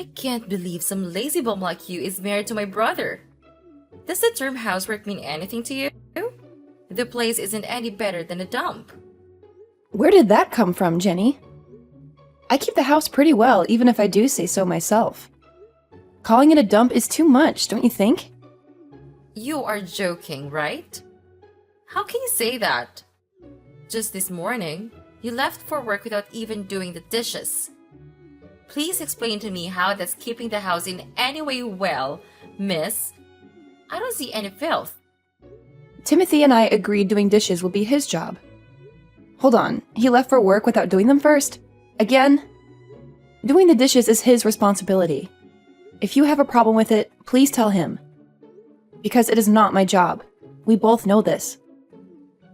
I can't believe some lazy bum like you is married to my brother. Does the term housework mean anything to you? The place isn't any better than a dump. Where did that come from, Jenny? I keep the house pretty well, even if I do say so myself. Calling it a dump is too much, don't you think? You are joking, right? How can you say that? Just this morning, you left for work without even doing the dishes. Please explain to me how that's keeping the house in any way well, miss. I don't see any filth. Timothy and I agreed doing dishes will be his job. Hold on, he left for work without doing them first? Again? Doing the dishes is his responsibility. If you have a problem with it, please tell him. Because it is not my job. We both know this.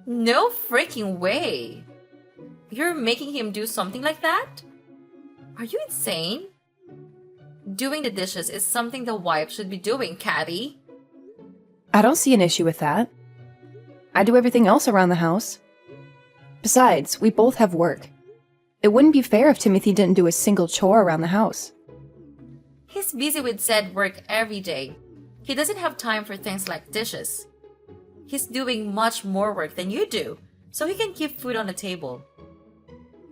No freaking way. You're making him do something like that? Are you insane? Doing the dishes is something the wife should be doing, Cathy. I don't see an issue with that. I do everything else around the house. Besides, we both have work. It wouldn't be fair if Timothy didn't do a single chore around the house. He's busy with said work every day. He doesn't have time for things like dishes. He's doing much more work than you do, so he can keep food on the table.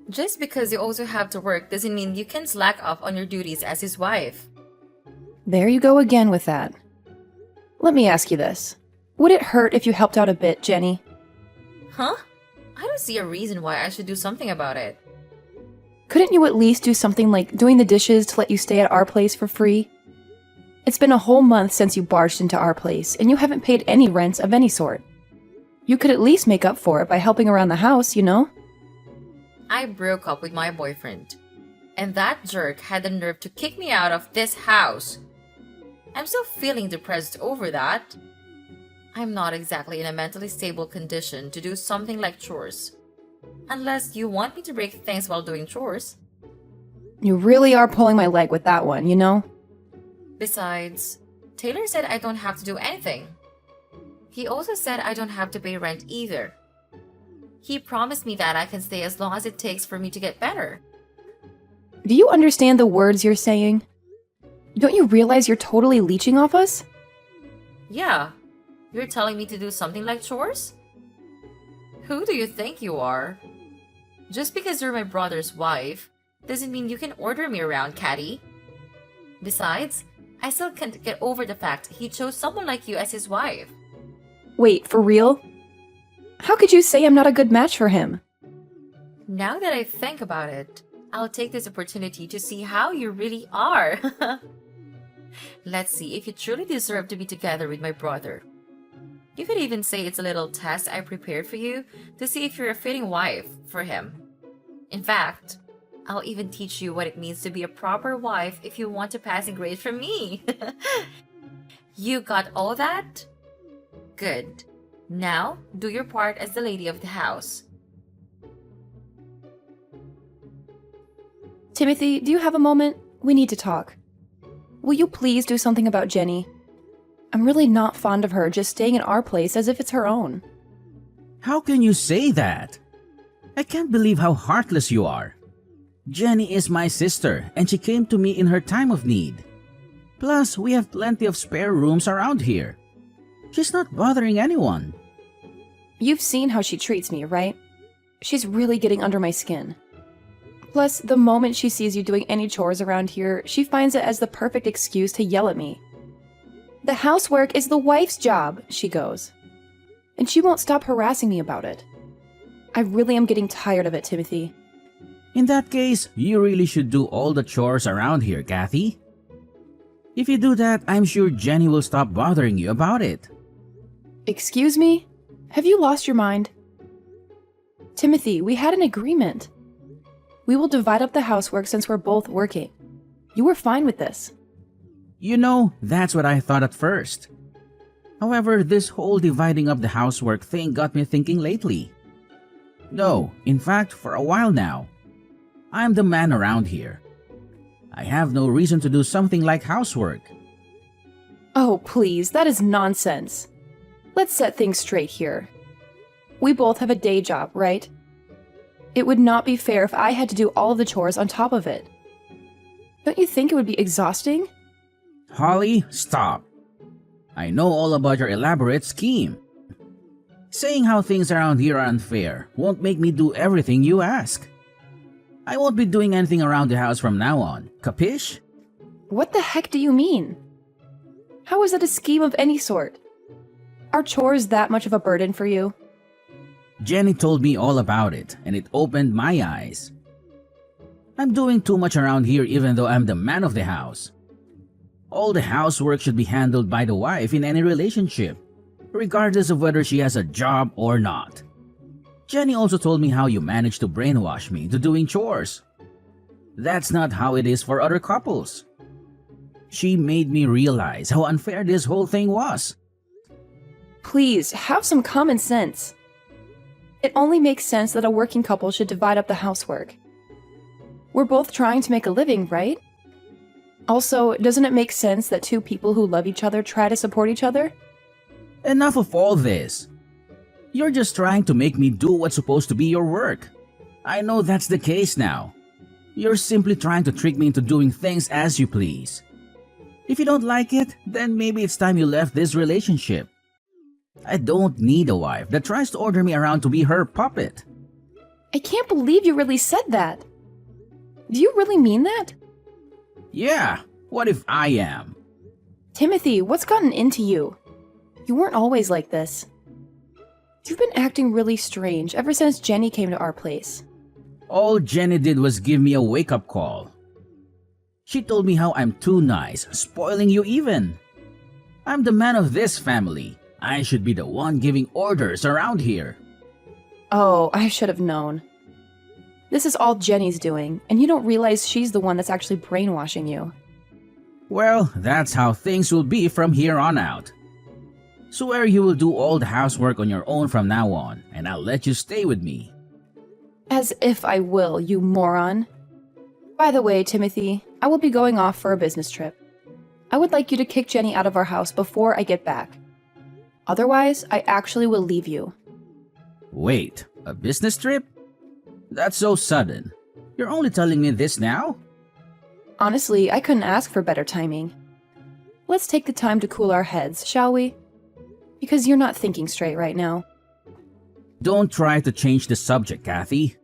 Just because you also have to work doesn't mean you can slack off on your duties as his wife. There you go again with that. Let me ask you this. Would it hurt if you helped out a bit, Jenny? Huh? I don't see a reason why I should do something about it. Couldn't you at least do something like doing the dishes to let you stay at our place for free? It's been a whole month since you barged into our place, and you haven't paid any rent of any sort. You could at least make up for it by helping around the house, you know? I broke up with my boyfriend, and that jerk had the nerve to kick me out of this house. I'm still feeling depressed over that. I'm not exactly in a mentally stable condition to do something like chores. Unless you want me to break things while doing chores. You really are pulling my leg with that one, you know? Besides, Taylor said I don't have to do anything. He also said I don't have to pay rent either. He promised me that I can stay as long as it takes for me to get better. Do you understand the words you're saying? Don't you realize you're totally leeching off us? Yeah, you're telling me to do something like chores? Who do you think you are? Just because you're my brother's wife doesn't mean you can order me around, Catty. Besides, I still can't get over the fact he chose someone like you as his wife. Wait, for real? How could you say I'm not a good match for him? Now that I think about it, I'll take this opportunity to see how you really are. Let's see if you truly deserve to be together with my brother. You could even say it's a little test I prepared for you to see if you're a fitting wife for him. In fact, I'll even teach you what it means to be a proper wife if you want a passing grade from me. You got all that? Good. Now, do your part as the lady of the house. Timothy, do you have a moment? We need to talk. Will you please do something about Jenny? I'm really not fond of her just staying in our place as if it's her own. How can you say that? I can't believe how heartless you are. Jenny is my sister, and she came to me in her time of need. Plus, we have plenty of spare rooms around here. She's not bothering anyone. You've seen how she treats me, right? She's really getting under my skin. Plus, the moment she sees you doing any chores around here, she finds it as the perfect excuse to yell at me. The housework is the wife's job, she goes. And she won't stop harassing me about it. I really am getting tired of it, Timothy. In that case, you really should do all the chores around here, Kathy. If you do that, I'm sure Jenny will stop bothering you about it. Excuse me? Have you lost your mind? Timothy, we had an agreement. We will divide up the housework since we're both working. You were fine with this. You know, that's what I thought at first. However, this whole dividing up the housework thing got me thinking lately. No, in fact, for a while now. I'm the man around here. I have no reason to do something like housework. Oh, please, that is nonsense. Let's set things straight here. We both have a day job, right? It would not be fair if I had to do all of the chores on top of it. Don't you think it would be exhausting? Holly, stop. I know all about your elaborate scheme. Saying how things around here are unfair won't make me do everything you ask. I won't be doing anything around the house from now on, capish? What the heck do you mean? How is that a scheme of any sort? Are chores that much of a burden for you? Jenny told me all about it, and it opened my eyes. I'm doing too much around here even though I'm the man of the house. All the housework should be handled by the wife in any relationship, regardless of whether she has a job or not. Jenny also told me how you managed to brainwash me into doing chores. That's not how it is for other couples. She made me realize how unfair this whole thing was. Please, have some common sense. It only makes sense that a working couple should divide up the housework. We're both trying to make a living, right? Also, doesn't it make sense that two people who love each other try to support each other? Enough of all this. You're just trying to make me do what's supposed to be your work. I know that's the case now. You're simply trying to trick me into doing things as you please. If you don't like it, then maybe it's time you left this relationship. I don't need a wife that tries to order me around to be her puppet. I can't believe you really said that. Do you really mean that? Yeah, what if I am? Timothy, what's gotten into you? You weren't always like this. You've been acting really strange ever since Jenny came to our place. All Jenny did was give me a wake-up call. She told me how I'm too nice, spoiling you even. I'm the man of this family. I should be the one giving orders around here. Oh, I should have known. This is all Jenny's doing, and you don't realize she's the one that's actually brainwashing you. Well, that's how things will be from here on out. Swear you will do all the housework on your own from now on, and I'll let you stay with me. As if I will, you moron. By the way, Timothy, I will be going off for a business trip. I would like you to kick Jenny out of our house before I get back. Otherwise, I actually will leave you. Wait, a business trip? That's so sudden. You're only telling me this now? Honestly, I couldn't ask for better timing. Let's take the time to cool our heads, shall we? Because you're not thinking straight right now. Don't try to change the subject, Kathy.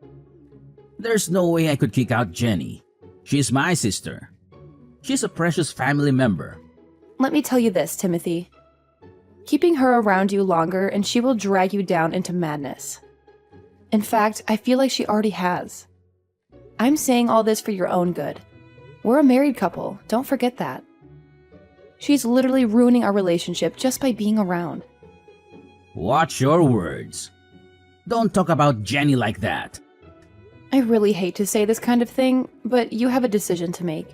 There's no way I could kick out Jenny. She's my sister. She's a precious family member. Let me tell you this, Timothy. Keeping her around you longer and she will drag you down into madness. In fact, I feel like she already has. I'm saying all this for your own good. We're a married couple, don't forget that. She's literally ruining our relationship just by being around. Watch your words. Don't talk about Jenny like that. I really hate to say this kind of thing, but you have a decision to make.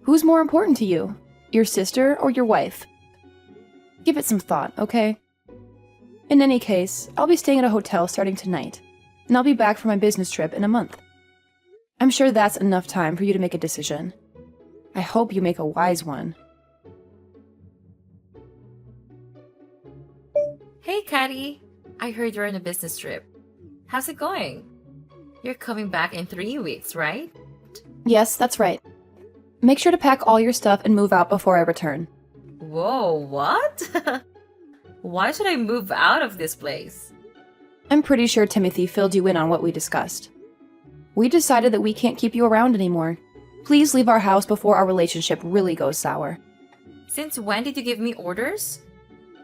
Who's more important to you? Your sister or your wife? Give it some thought, okay? In any case, I'll be staying at a hotel starting tonight, and I'll be back for my business trip in a month. I'm sure that's enough time for you to make a decision. I hope you make a wise one. Hey, Caddy. I heard you're on a business trip. How's it going? You're coming back in 3 weeks, right? Yes, that's right. Make sure to pack all your stuff and move out before I return. Whoa, what? Why should I move out of this place? I'm pretty sure Timothy filled you in on what we discussed. We decided that we can't keep you around anymore. Please leave our house before our relationship really goes sour. Since when did you give me orders?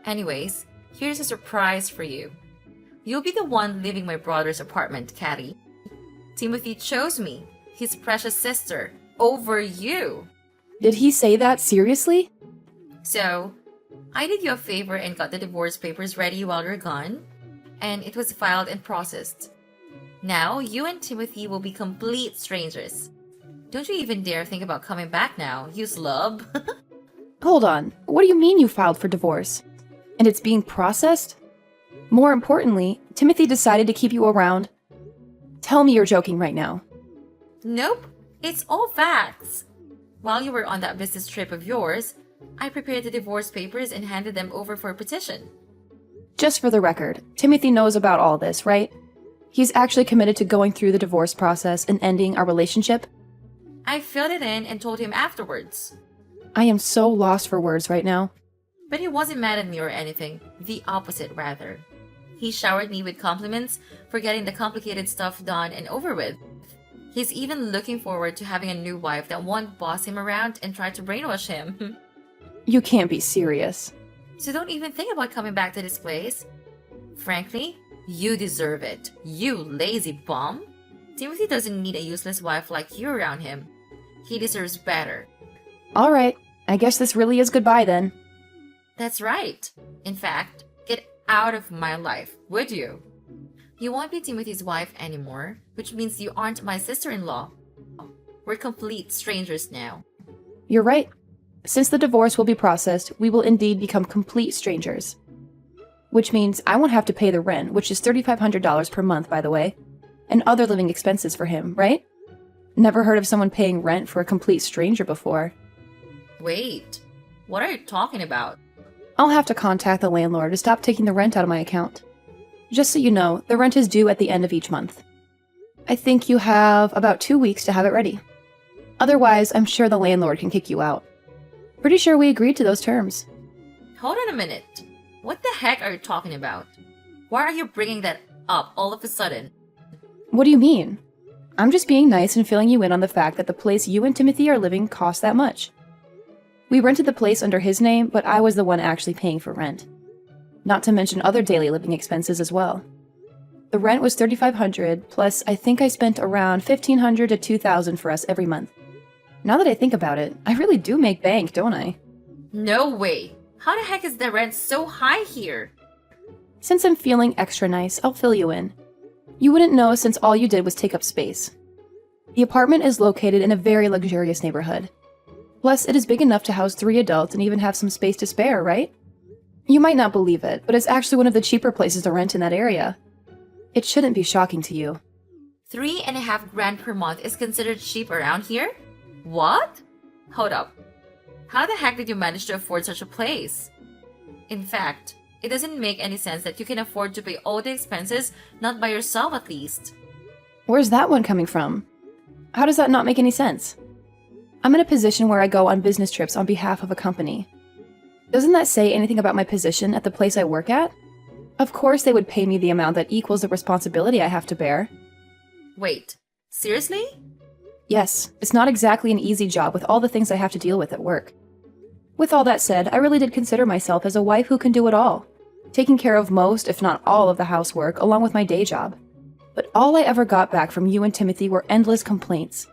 Anyways, here's a surprise for you. You'll be the one leaving my brother's apartment, Caddy. Timothy chose me, his precious sister, over you. Did he say that seriously? So, I did you a favor and got the divorce papers ready while you're gone, and it was filed and processed. Now, you and Timothy will be complete strangers. Don't you even dare think about coming back now, you slub. Hold on, what do you mean you filed for divorce? And it's being processed? More importantly, Timothy decided to keep you around. Tell me you're joking right now. Nope, it's all facts. While you were on that business trip of yours, I prepared the divorce papers and handed them over for a petition. Just for the record, Timothy knows about all this, right? He's actually committed to going through the divorce process and ending our relationship? I filled it in and told him afterwards. I am so lost for words right now. But he wasn't mad at me or anything. The opposite, rather. He showered me with compliments for getting the complicated stuff done and over with. He's even looking forward to having a new wife that won't boss him around and try to brainwash him. You can't be serious. So don't even think about coming back to this place. Frankly, you deserve it. You lazy bum. Timothy doesn't need a useless wife like you around him. He deserves better. Alright, I guess this really is goodbye then. That's right. In fact, get out of my life, would you? You won't be Timothy's wife anymore, which means you aren't my sister-in-law. We're complete strangers now. You're right. Since the divorce will be processed, we will indeed become complete strangers. Which means I won't have to pay the rent, which is $3,500 per month, by the way, and other living expenses for him, right? Never heard of someone paying rent for a complete stranger before. Wait, what are you talking about? I'll have to contact the landlord to stop taking the rent out of my account. Just so you know, the rent is due at the end of each month. I think you have about 2 weeks to have it ready. Otherwise, I'm sure the landlord can kick you out. Pretty sure we agreed to those terms. Hold on a minute. What the heck are you talking about? Why are you bringing that up all of a sudden? What do you mean? I'm just being nice and filling you in on the fact that the place you and Timothy are living costs that much. We rented the place under his name, but I was the one actually paying for rent. Not to mention other daily living expenses as well. The rent was $3,500, plus I think I spent around $1,500 to $2,000 for us every month. Now that I think about it, I really do make bank, don't I? No way. How the heck is the rent so high here? Since I'm feeling extra nice, I'll fill you in. You wouldn't know since all you did was take up space. The apartment is located in a very luxurious neighborhood. Plus, it is big enough to house 3 adults and even have some space to spare, right? You might not believe it, but it's actually one of the cheaper places to rent in that area. It shouldn't be shocking to you. $3.5 grand per month is considered cheap around here? What? Hold up. How the heck did you manage to afford such a place? In fact, it doesn't make any sense that you can afford to pay all the expenses, not by yourself at least. Where's that one coming from? How does that not make any sense? I'm in a position where I go on business trips on behalf of a company. Doesn't that say anything about my position at the place I work at? Of course they would pay me the amount that equals the responsibility I have to bear. Wait, seriously? Yes, it's not exactly an easy job with all the things I have to deal with at work. With all that said, I really did consider myself as a wife who can do it all, taking care of most, if not all, of the housework along with my day job. But all I ever got back from you and Timothy were endless complaints.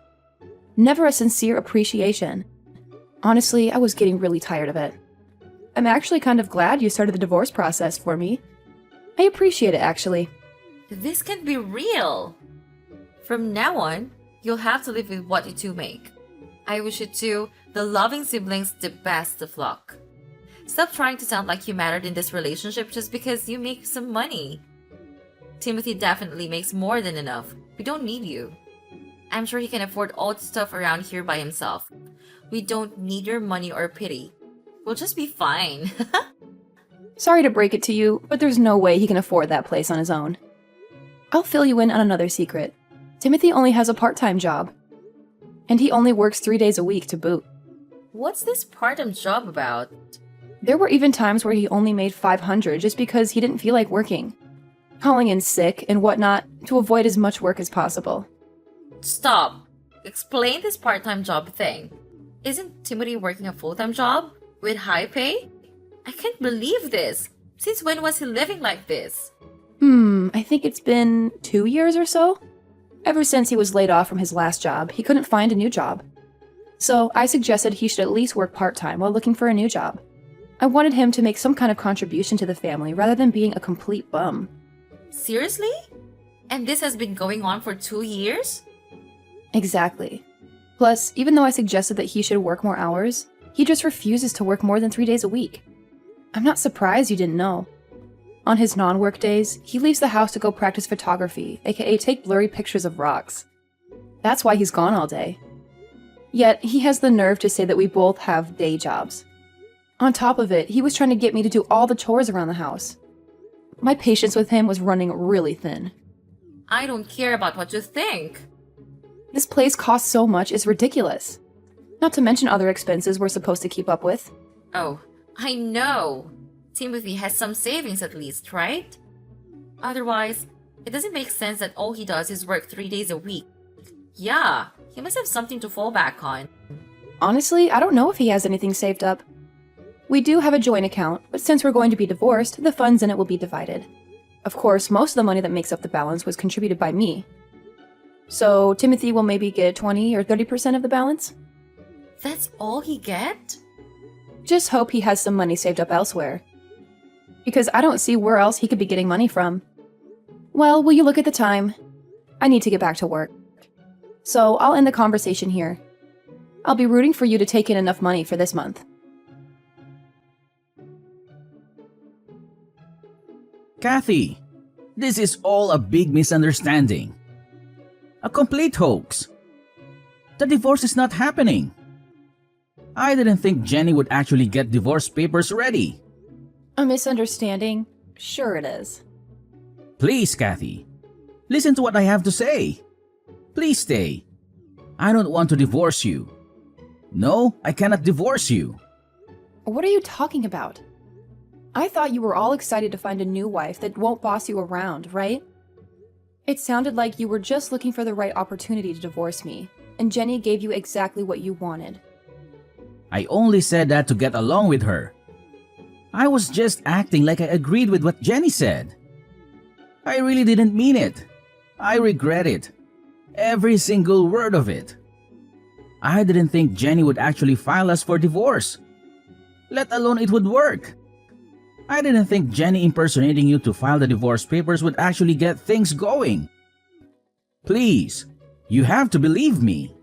Never a sincere appreciation. Honestly, I was getting really tired of it. I'm actually kind of glad you started the divorce process for me. I appreciate it, actually. This can't be real. From now on, you'll have to live with what you two make. I wish you two, the loving siblings, the best of luck. Stop trying to sound like you mattered in this relationship just because you make some money. Timothy definitely makes more than enough. We don't need you. I'm sure he can afford all the stuff around here by himself. We don't need your money or pity. We'll just be fine. Sorry to break it to you, but there's no way he can afford that place on his own. I'll fill you in on another secret. Timothy only has a part-time job. And he only works 3 days a week to boot. What's this part-time job about? There were even times where he only made $500 just because he didn't feel like working. Calling in sick and whatnot to avoid as much work as possible. Stop. Explain this part-time job thing. Isn't Timothy working a full-time job? With high pay? I can't believe this. Since when was he living like this? I think it's been 2 years or so. Ever since he was laid off from his last job, he couldn't find a new job. So I suggested he should at least work part-time while looking for a new job. I wanted him to make some kind of contribution to the family rather than being a complete bum. Seriously? And this has been going on for 2 years? Exactly. Plus, even though I suggested that he should work more hours, he just refuses to work more than 3 days a week. I'm not surprised you didn't know. On his non-work days, he leaves the house to go practice photography, aka take blurry pictures of rocks. That's why he's gone all day. Yet, he has the nerve to say that we both have day jobs. On top of it, he was trying to get me to do all the chores around the house. My patience with him was running really thin. I don't care about what you think. This place costs so much, it's ridiculous. Not to mention other expenses we're supposed to keep up with. Oh, I know. Timothy has some savings at least, right? Otherwise, it doesn't make sense that all he does is work 3 days a week. Yeah, he must have something to fall back on. Honestly, I don't know if he has anything saved up. We do have a joint account, but since we're going to be divorced, the funds in it will be divided. Of course, most of the money that makes up the balance was contributed by me. So Timothy will maybe get 20 or 30% of the balance? That's all he get? Just hope he has some money saved up elsewhere. Because I don't see where else he could be getting money from. Well, will you look at the time? I need to get back to work. So I'll end the conversation here. I'll be rooting for you to take in enough money for this month. Kathy, this is all a big misunderstanding. A complete hoax. The divorce is not happening. I didn't think Jenny would actually get divorce papers ready. A misunderstanding? Sure it is. Please, Kathy, listen to what I have to say. Please stay. I don't want to divorce you. No, I cannot divorce you. What are you talking about? I thought you were all excited to find a new wife that won't boss you around, right? It sounded like you were just looking for the right opportunity to divorce me, and Jenny gave you exactly what you wanted. I only said that to get along with her. I was just acting like I agreed with what Jenny said. I really didn't mean it. I regret it. Every single word of it. I didn't think Jenny would actually file us for divorce, let alone it would work. I didn't think Jenny impersonating you to file the divorce papers would actually get things going. Please, you have to believe me.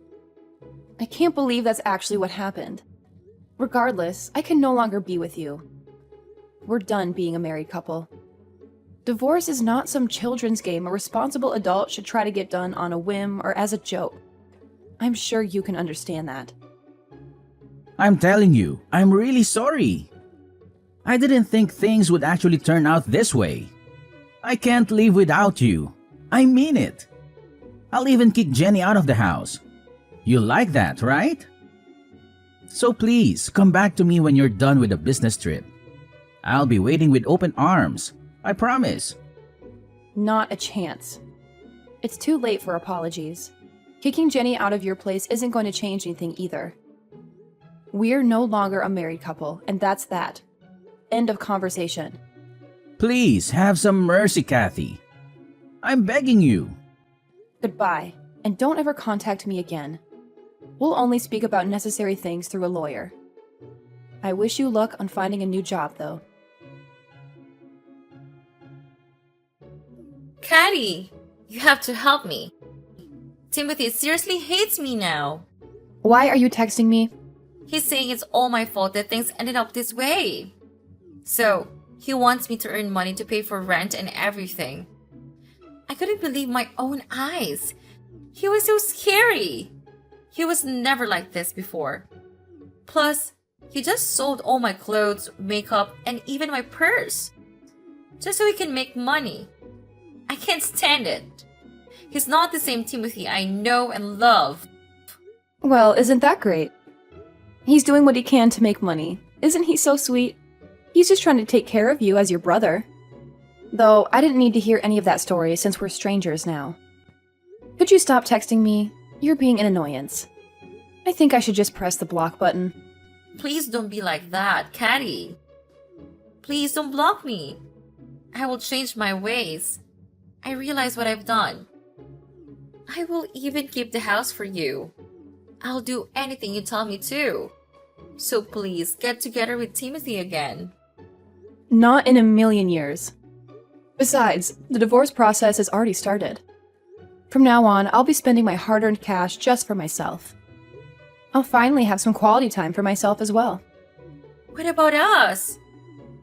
I can't believe that's actually what happened. Regardless, I can no longer be with you. We're done being a married couple. Divorce is not some children's game a responsible adult should try to get done on a whim or as a joke. I'm sure you can understand that. I'm telling you, I'm really sorry. I didn't think things would actually turn out this way. I can't live without you. I mean it. I'll even kick Jenny out of the house. You like that, right? So please, come back to me when you're done with the business trip. I'll be waiting with open arms. I promise. Not a chance. It's too late for apologies. Kicking Jenny out of your place isn't going to change anything either. We're no longer a married couple, and that's that. End of conversation. Please, have some mercy, Kathy. I'm begging you. Goodbye, and don't ever contact me again. We'll only speak about necessary things through a lawyer. I wish you luck on finding a new job, though. Caddy, you have to help me. Timothy seriously hates me now. Why are you texting me? He's saying it's all my fault that things ended up this way. So, he wants me to earn money to pay for rent and everything. I couldn't believe my own eyes. He was so scary. He was never like this before. Plus, he just sold all my clothes, makeup, and even my purse. Just so he can make money. I can't stand it. He's not the same Timothy I know and love. Well, isn't that great? He's doing what he can to make money. Isn't he so sweet? He's just trying to take care of you as your brother. Though, I didn't need to hear any of that story since we're strangers now. Could you stop texting me? You're being an annoyance. I think I should just press the block button. Please don't be like that, Caddy. Please don't block me. I will change my ways. I realize what I've done. I will even keep the house for you. I'll do anything you tell me to. So please, get together with Timothy again. Not in a million years. Besides, the divorce process has already started. From now on, I'll be spending my hard-earned cash just for myself. I'll finally have some quality time for myself as well. What about us?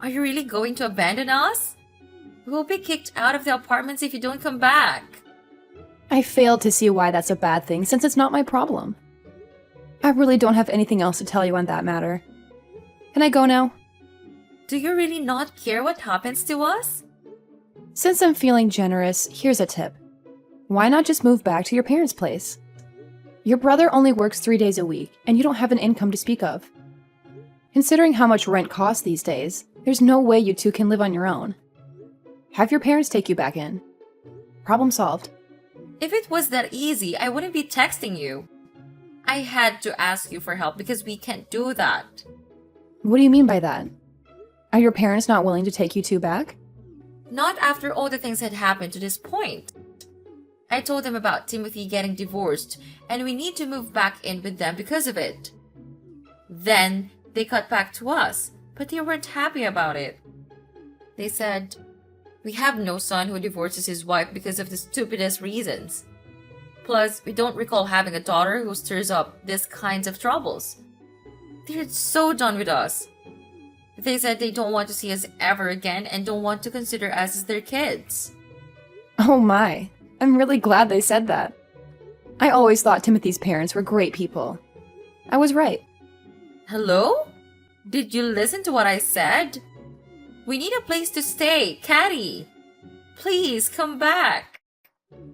Are you really going to abandon us? We'll be kicked out of the apartments if you don't come back. I failed to see why that's a bad thing since it's not my problem. I really don't have anything else to tell you on that matter. Can I go now? Do you really not care what happens to us? Since I'm feeling generous, here's a tip. Why not just move back to your parents' place? Your brother only works 3 days a week, and you don't have an income to speak of. Considering how much rent costs these days, there's no way you two can live on your own. Have your parents take you back in. Problem solved. If it was that easy, I wouldn't be texting you. I had to ask you for help because we can't do that. What do you mean by that? Are your parents not willing to take you two back? Not after all the things had happened to this point. I told them about Timothy getting divorced and we need to move back in with them because of it. Then they cut back to us, but they weren't happy about it. They said, "We have no son who divorces his wife because of the stupidest reasons. Plus, we don't recall having a daughter who stirs up these kinds of troubles." They're so done with us. They said they don't want to see us ever again and don't want to consider us as their kids. Oh my, I'm really glad they said that. I always thought Timothy's parents were great people. I was right. Hello? Did you listen to what I said? We need a place to stay, Caddy. Please come back.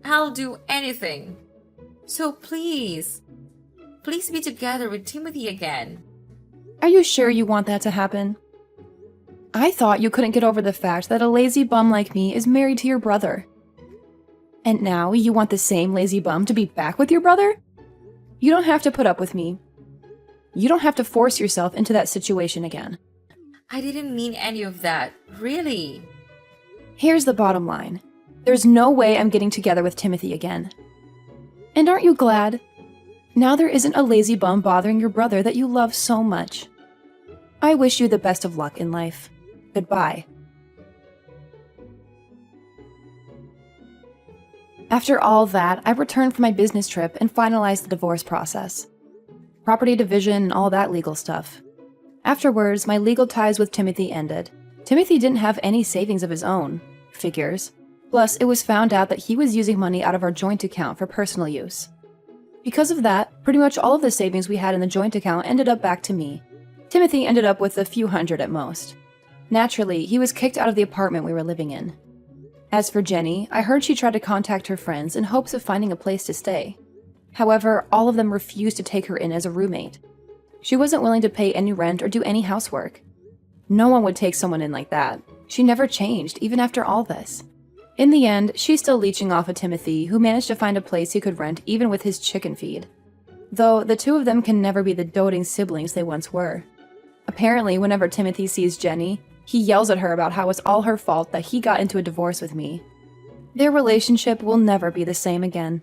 I'll do anything. So please be together with Timothy again. Are you sure you want that to happen? I thought you couldn't get over the fact that a lazy bum like me is married to your brother. And now you want the same lazy bum to be back with your brother? You don't have to put up with me. You don't have to force yourself into that situation again. I didn't mean any of that, really. Here's the bottom line. There's no way I'm getting together with Timothy again. And aren't you glad? Now there isn't a lazy bum bothering your brother that you love so much. I wish you the best of luck in life. Goodbye. After all that, I returned from my business trip and finalized the divorce process. Property division and all that legal stuff. Afterwards, my legal ties with Timothy ended. Timothy didn't have any savings of his own. Figures. Plus, it was found out that he was using money out of our joint account for personal use. Because of that, pretty much all of the savings we had in the joint account ended up back to me. Timothy ended up with a few hundred at most. Naturally, he was kicked out of the apartment we were living in. As for Jenny, I heard she tried to contact her friends in hopes of finding a place to stay. However, all of them refused to take her in as a roommate. She wasn't willing to pay any rent or do any housework. No one would take someone in like that. She never changed, even after all this. In the end, she's still leeching off of Timothy, who managed to find a place he could rent even with his chicken feed. Though, the two of them can never be the doting siblings they once were. Apparently, whenever Timothy sees Jenny, he yells at her about how it's all her fault that he got into a divorce with me. Their relationship will never be the same again.